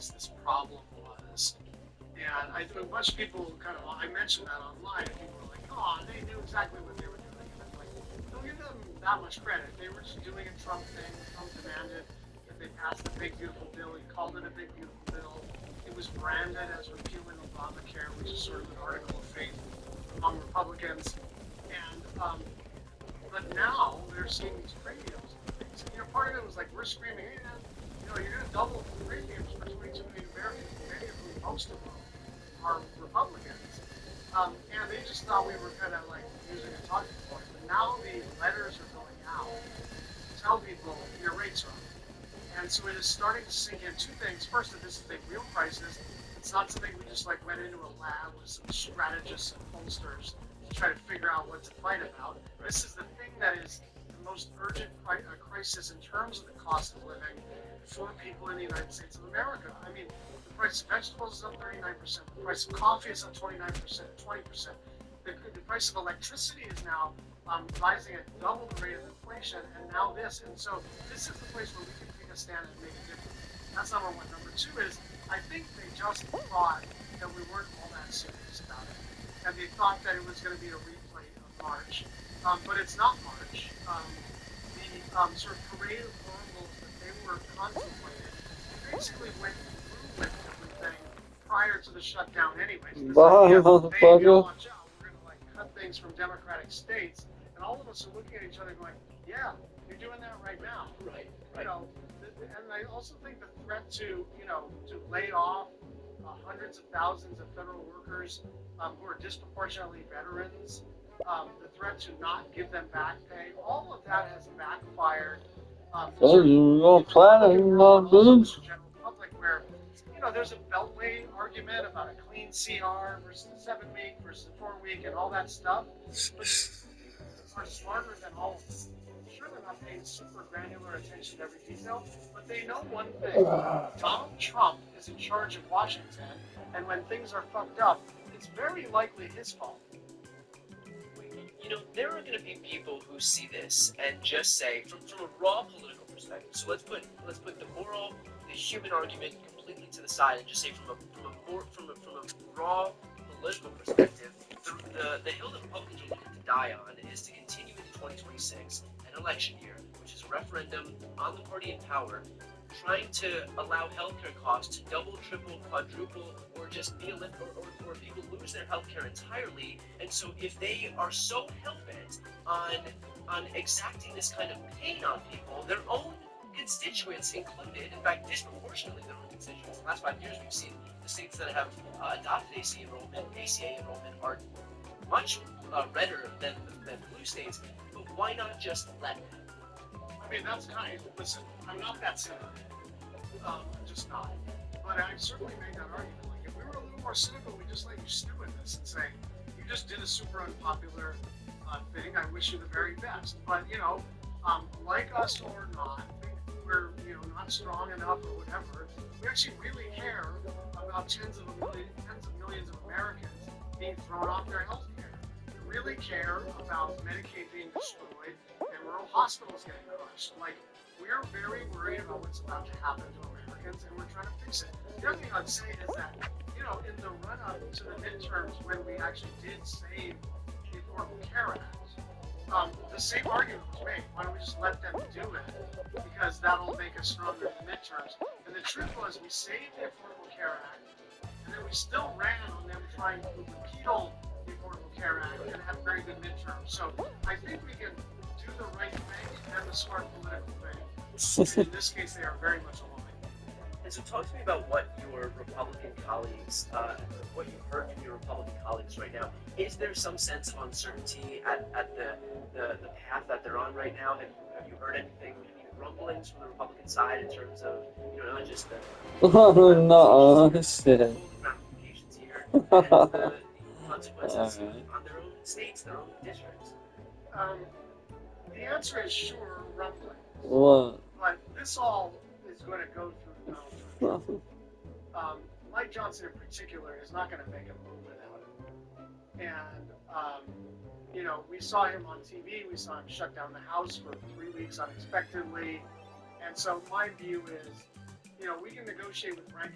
organized this problem was. And a bunch of people I mentioned that online, and people were like, oh, they knew exactly what they were doing. And I'm like, don't give them that much credit. They were just doing a Trump thing. Trump demanded that they pass the big, beautiful bill. He called it a big, beautiful bill. It was branded as repealing Obamacare, which is sort of an article of faith among Republicans. And but now they're seeing these premiums and things. And, part of it was like we're screaming, hey, man, you're going to double premiums for 22 million Americans, many of whom, most of them, are Republicans. And they just thought we were kind of like using a talking point. But now the letters are going out to tell people your rates are up. And so it is starting to sink in two things. First, that this is a real crisis. It's not something we just went into a lab with some strategists and pollsters to try to figure out what to fight about. This is the thing that is the most urgent crisis in terms of the cost of living for people in the United States of America. I mean, the price of vegetables is up 39%. The price of coffee is up 29%, 20%. The price of electricity is now rising at double the rate of inflation, and now this. And so this is the place where we can take a stand and make a difference. That's number one. Number two is, I think they just thought that we weren't all that serious about it. And they thought that it was going to be a replay of March. But it's not March. The sort of parade of horribles that they were contemplating, they basically went through with everything prior to the shutdown anyways. Bye, motherfucker. Watch out, we're going to cut things from Democratic states. And all of us are looking at each other going, yeah, you're doing that right now. Right. And I also think the threat to lay off hundreds of thousands of federal workers who are disproportionately veterans, the threat to not give them back pay, all of that has backfired. You gonna plan it, bitch? General public, where there's a beltway argument about a clean CR versus a 7-week versus a 4-week and all that stuff, but are smarter than all of us. Sure, they're not paying super granular attention to every detail, but they know one thing. Donald Trump is in charge of Washington, and when things are fucked up, it's very likely his fault. There are going to be people who see this and just say, from a raw political perspective. So let's put the moral, the human argument completely to the side, and just say from a raw political perspective, the hill that Republicans are looking to die on is to continue into 2026, an election year, which is a referendum on the party in power, trying to allow healthcare costs to double, triple, quadruple, or just be or people lose their healthcare entirely. And so if they are so hell-bent on exacting this kind of pain on people, their own constituents included, in fact, disproportionately their own constituents. In the last 5 years, we've seen the states that have adopted ACA enrollment are much redder than blue states, but why not just let them? I mean, listen, I'm not that cynical. I'm just not. But I've certainly made that argument. Like, if we were a little more cynical, we'd just let you stew in this and say, you just did a super unpopular thing. I wish you the very best. But, like us or not, we're, not strong enough or whatever, we actually really care about tens of millions of Americans being thrown off their health care. We really care about Medicaid being destroyed and rural hospitals getting crushed. Like, we're very worried about what's about to happen to Americans, and we're trying to fix it. The other thing I'd say is that, in the run-up to the midterms, when we actually did save the Affordable Care Act, the same argument was made. Why don't we just let them do it? Because that'll make us stronger in the midterms. And the truth was, we saved the Affordable Care Act, and then we still ran on them trying to repeal the Affordable Care Act and have very good midterms. So I think we can do the right thing and the smart political thing. And in this case, they are very much aligned. And so talk to me about what your Republican colleagues, what you've heard from your Republican colleagues right now. Is there some sense of uncertainty at the path that they're on right now? Have you heard anything, any rumblings from the Republican side in terms of, not just the shit. ramifications here, and the consequences on their own states, their own districts? The answer is sure, rumbling. What? But this all is going to go through Donald Trump. Mike Johnson in particular is not going to make a move without it. And, we saw him on TV. We saw him shut down the House for 3 weeks unexpectedly. And so my view is, we can negotiate with rank